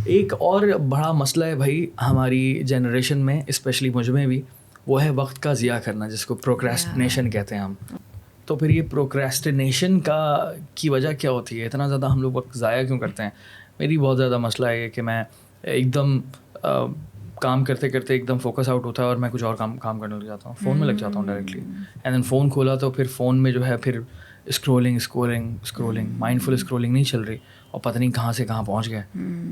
ایک اور بڑا مسئلہ ہے بھائی ہماری جنریشن میں، اسپیشلی مجھ میں بھی، وہ ہے وقت کا ضیاع کرنا، جس کو پروکریسٹینیشن کہتے ہیں ہم. تو پھر یہ پروکریسٹینیشن کی وجہ کیا ہوتی ہے؟ اتنا زیادہ ہم لوگ وقت ضائع کیوں کرتے ہیں؟ میری بہت زیادہ مسئلہ ہے کہ میں ایک دم کام کرتے کرتے ایک دم فوکس آؤٹ ہوتا ہے اور میں کچھ اور کام کرنے لگ جاتا ہوں، فون میں لگ جاتا ہوں ڈائریکٹلی. اینڈ دین فون کھولا تو پھر فون میں جو ہے پھر اسکرولنگ مائنڈ فل اسکرولنگ نہیں چل رہی، اور پتہ نہیں کہاں سے کہاں پہنچ گئے،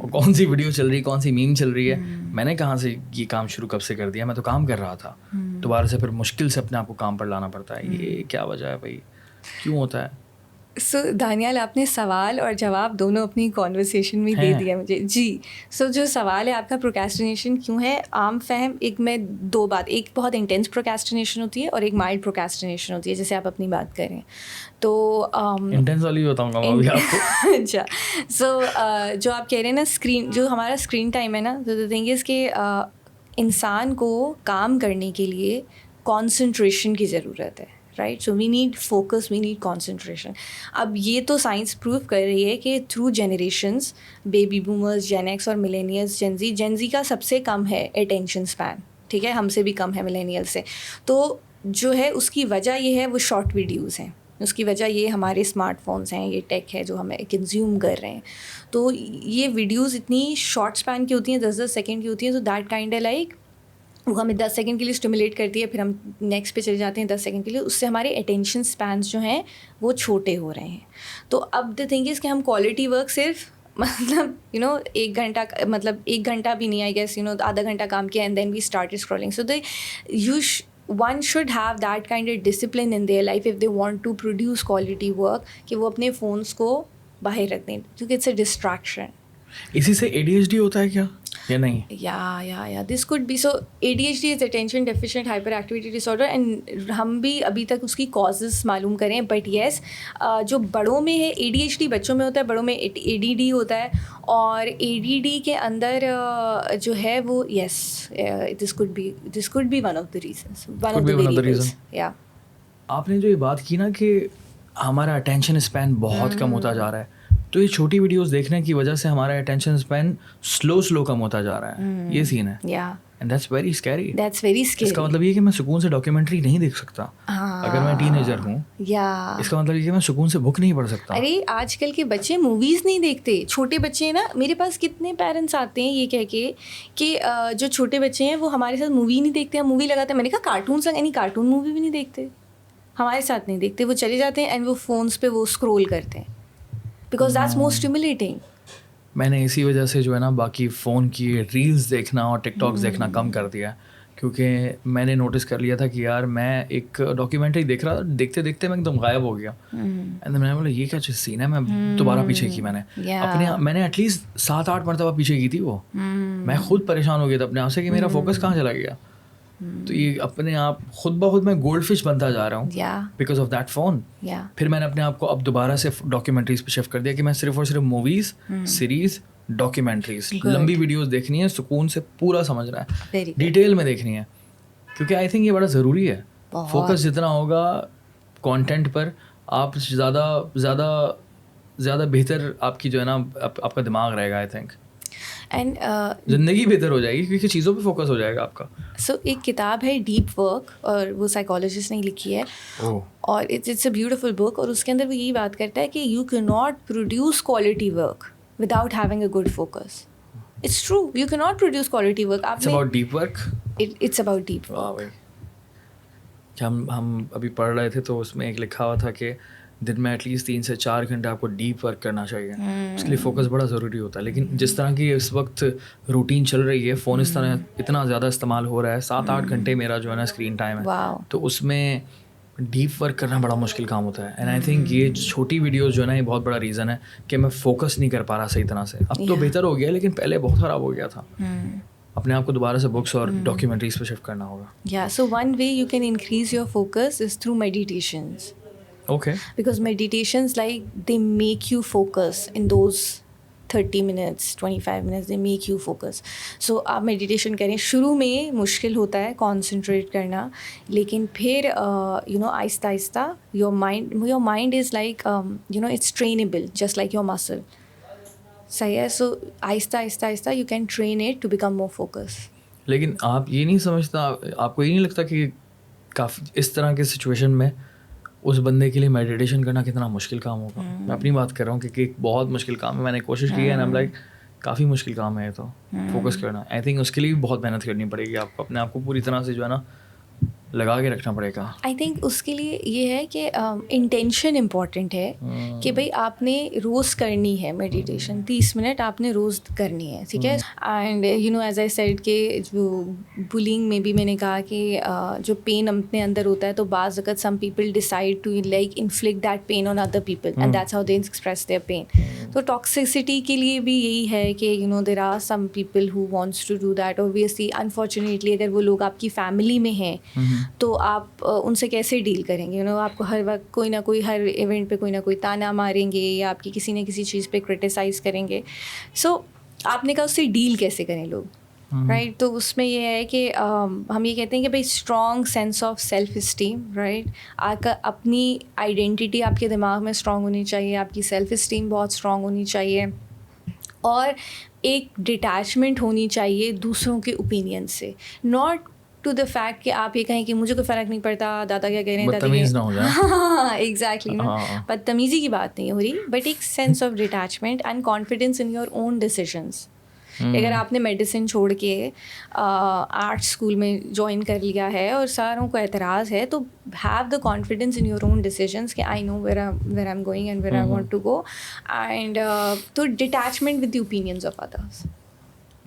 اور کون سی ویڈیو چل رہی ہے، کون سی میم چل رہی ہے. میں نے کہاں سے یہ کام شروع کب سے کر دیا؟ میں تو کام کر رہا تھا، دوبارہ سے پھر مشکل سے اپنے آپ کو کام پر لانا پڑتا ہے. یہ کیا وجہ ہے بھائی، کیوں ہوتا ہے؟ سو دانیال، آپ نے سوال اور جواب دونوں اپنی کانورسیشن میں دے دیا مجھے. جی، سو جو سوال ہے آپ کا پروکریسٹینیشن کیوں ہے، عام فہم ایک میں دو بات، ایک بہت انٹینس پروکریسٹینیشن ہوتی ہے اور ایک مائلڈ پروکریسٹینیشن ہوتی ہے، جیسے آپ اپنی بات کریں تو انٹینس والی بتاؤں گا میں ابھی آپ کو. اچھا، سو جو آپ کہہ رہے ہیں نا، جو ہمارا اسکرین ٹائم ہے نا، تو دا تھنگ از کہ انسان کو کام کرنے کے لیے کانسنٹریشن کی ضرورت ہے، right? So we need focus, we need concentration. اب یہ تو سائنس پروو کر رہی ہے کہ through generations, baby boomers, Gen X اور ملینیلز، جین زی کا سب سے کم ہے اٹینشن اسپین، ٹھیک ہے، ہم سے بھی کم ہے ملینیل سے. تو جو ہے اس کی وجہ یہ ہے وہ شارٹ ویڈیوز ہیں، اس کی وجہ یہ ہمارے اسمارٹ فونس ہیں، یہ ٹیک ہے جو ہمیں کنزیوم کر رہے ہیں. تو یہ ویڈیوز اتنی شارٹ اسپین کی ہوتی ہیں، 10 سیکنڈ کی ہوتی ہیں، تو دیٹ کائنڈ لائک وہ ہمیں 10 سیکنڈ کے لیے اسٹیمولیٹ کرتی ہے، پھر ہم نیکسٹ پہ چلے جاتے ہیں 10 سیکنڈ کے لیے. اس سے ہمارے اٹینشن اسپینس جو ہیں وہ چھوٹے ہو رہے ہیں. تو اب دا تھنگ از کہ ہم کوالٹی ورک صرف مطلب ایک گھنٹہ بھی نہیں، آئی گیس آدھا گھنٹہ کام کیا and then we start scrolling. So one should have that kind of discipline in their life if they want to produce quality work کہ وہ اپنے فونس کو باہر رکھ دیں، کیونکہ اٹس اے ڈسٹریکشن. اسی سے ADHD ہوتا ہے کیا یا نہیں؟ یا this code B. So ADHD is attention deficient hyper activity disorder, and ہم بھی ابھی تک اس کی کازز معلوم کریں. بٹ یس، جو بڑوں میں ہے ADHD بچوں میں ہوتا ہے، بڑوں میں ADD ہوتا ہے. اور ADD کے اندر جو ہے وہ is this code B one of the reasons, one of the variables. یا آپ نے جو یہ بات کی نا کہ ہمارا اٹینشن اسپین بہت کم ہوتا جا رہا ہے، تو یہ چھوٹی ویڈیوز دیکھنے کی وجہ سے ہمارا اٹینشن اسپین سلو کم ہوتا جا رہا ہے. یہ سین ہے. And that's very scary. اس کا مطلب یہ کہ میں سکون سے ڈاکیومنٹری نہیں دیکھ سکتا اگر میں ٹین ایجر ہوں. اس کا مطلب یہ کہ میں سکون سے بک نہیں پڑھ سکتا. ارے آج کل کے بچے موویز نہیں دیکھتے، چھوٹے بچے ہیں نا. میرے پاس کتنے پیرنٹس آتے ہیں یہ کہہ کے کہ جو چھوٹے بچے ہیں وہ ہمارے ساتھ مووی نہیں دیکھتے، ہم مووی لگاتے ہیں. میں نے کہا کارٹونس، یعنی کارٹون مووی بھی نہیں دیکھتے، ہمارے ساتھ نہیں دیکھتے، وہ چلے جاتے ہیں اینڈ وہ فونس پہ وہ اسکرول کرتے ہیں بیکاز دیٹس مور اسٹیمولیٹنگ. میں نے اسی وجہ سے جو ہے نا باقی فون کی ریلز دیکھنا اور ٹک ٹاکس دیکھنا کم کر دیا، کیونکہ میں نے نوٹس کر لیا تھا کہ یار میں ایک ڈاکیومنٹری دیکھ رہا تھا، دیکھتے دیکھتے میں ایک دم غائب ہو گیا. اینڈ میں نے بولا یہ کیا چیز سین ہے، میں دوبارہ پیچھے کی. میں نے ایٹ لیسٹ 7-8 مرتبہ پیچھے کی تھی وہ. میں خود پریشان ہو گیا تھا اپنے آپ سے کہ میرا فوکس کہاں چلا گیا. تو یہ اپنے آپ خود بخود میں گولڈ فش بنتا جا رہا ہوں بیکاز آف دیٹ فون. پھر میں نے اپنے آپ کو اب دوبارہ سے ڈاکیومنٹریز پہ شفٹ کر دیا کہ میں صرف اور صرف موویز، سیریز، ڈاکیومنٹریز، لمبی ویڈیوز دیکھنی ہے، سکون سے پورا سمجھنا ہے، ڈیٹیل میں دیکھنی ہے. کیونکہ آئی تھنک یہ بڑا ضروری ہے. فوکس جتنا ہوگا کانٹینٹ پر، آپ زیادہ بہتر آپ کی جو ہے نا آپ کا دماغ رہے گا. آئی تھنک اینڈ زندگی بہتر ہو جائے گی کیونکہ چیزوں پہ فوکس ہو جائے گا آپ کا. سو ایک کتاب ہے ڈیپ ورک، اور وہ سائیکالوجسٹ نے لکھی ہے، اور اٹس اے بیوٹیفل بک. اور اس کے اندر وہ یہی بات کرتا ہے کہ you can not produce quality work without having a good focus. It's true, you can not produce quality work. It's about deep work. It's about deep work. ہم ابھی پڑھ رہے تھے تو اس میں ایک لکھا ہوا تھا کہ دن میں ایٹ لیسٹ 3 سے 4 گھنٹے آپ کو ڈیپ ورک کرنا چاہیے. اس کے لیے فوکس بڑا ضروری ہوتا ہے. لیکن جس طرح کی اس وقت روٹین چل رہی ہے، فون اس طرح اتنا زیادہ استعمال ہو رہا ہے، 7-8 گھنٹے میرا جو ہے نا اسکرین ٹائم ہے، تو اس میں ڈیپ ورک کرنا بڑا مشکل کام ہوتا ہے. اینڈ آئی تھنک یہ چھوٹی ویڈیوز جو ہے نا یہ بہت بڑا ریزن ہے کہ میں فوکس نہیں کر پا رہا صحیح طرح سے. اب تو بہتر ہو گیا لیکن پہلے بہت خراب ہو گیا تھا. اپنے آپ کو دوبارہ سے بکس اور ڈاکیومنٹریز پہ شفٹ کرنا ہوگا. یا so one way you can increase your focus is through meditations. Okay. Because meditations, like, they make you focus in those 30 minutes, 25 minutes, they make you focus. So آپ meditation کریں. شروع میں مشکل ہوتا ہے کانسنٹریٹ کرنا، لیکن پھر آہستہ آہستہ your mind is like it's trainable just like your muscle. صحیح ہے. سو آہستہ آہستہ آہستہ you can train it to become more focus. لیکن آپ یہ نہیں سمجھتا, آپ کو یہ نہیں لگتا کہ کافی اس طرح کے سچویشن میں اس بندے کے لیے میڈیٹیشن کرنا کتنا مشکل کام ہوگا؟ میں اپنی بات کر رہا ہوں کہ ایک بہت مشکل کام ہے, میں نے کوشش کی ہے نا, لائک کافی مشکل کام ہے یہ تو فوکس کرنا. آئی تھنک اس کے لیے بھی بہت محنت کرنی پڑے گی, آپ کو اپنے آپ کو پوری طرح سے جو ہے نا لگا کے رکھنا پڑے گا. آئی تھنک اس کے لیے یہ ہے کہ انٹینشن امپورٹنٹ ہے کہ بھائی آپ نے روز کرنی ہے میڈیٹیشن, 30 منٹ آپ نے روز کرنی ہے, ٹھیک ہے. And you know as I said کہ جو بلینگ میں بھی میں نے کہا کہ جو پین اپنے اندر ہوتا ہے تو بعض وقت some people decide to like inflict that pain on other people and that's how they express their pain. تو ٹاکسسٹی کے لیے بھی یہی ہے کہ you know there are some people who wants to do that. Obviously unfortunately اگر وہ لوگ آپ کی فیملی میں ہیں تو آپ ان سے کیسے ڈیل کریں گے؟ یو نو آپ کو ہر وقت کوئی نہ کوئی ہر ایونٹ پہ کوئی نہ کوئی تانا ماریں گے یا آپ کی کسی نہ کسی چیز پہ کرٹیسائز کریں گے. سو آپ نے کہا اس سے ڈیل کیسے کریں لوگ, رائٹ. تو اس میں یہ ہے کہ ہم یہ کہتے ہیں کہ بھائی strong sense of self esteem, right. آپ کا اپنی آئیڈینٹی آپ کے دماغ میں اسٹرانگ ہونی چاہیے, آپ کی سیلف اسٹیم بہت اسٹرانگ ہونی چاہیے, اور ایک ڈٹیچمنٹ ہونی چاہیے دوسروں کے اوپینین سے. ناٹ ٹو دا فیکٹ کہ آپ یہ کہیں کہ مجھے کوئی فرق نہیں پڑتا, دادا کیا کہہ رہے ہیں, بدتمیز نہ ہو جائے. ہاں ایگزیکٹلی, بدتمیزی کی بات نہیں ہو رہی, بٹ ایک sense of detachment and confidence in your own decisions. اگر آپ نے میڈیسن چھوڑ کے آرٹ اسکول میں جوائن کر لیا ہے اور ساروں کو اعتراض ہے, تو have the confidence in your own decisions کہ I know where I am going and where I want to go, and تو detachment with the openness of others.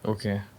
Okay.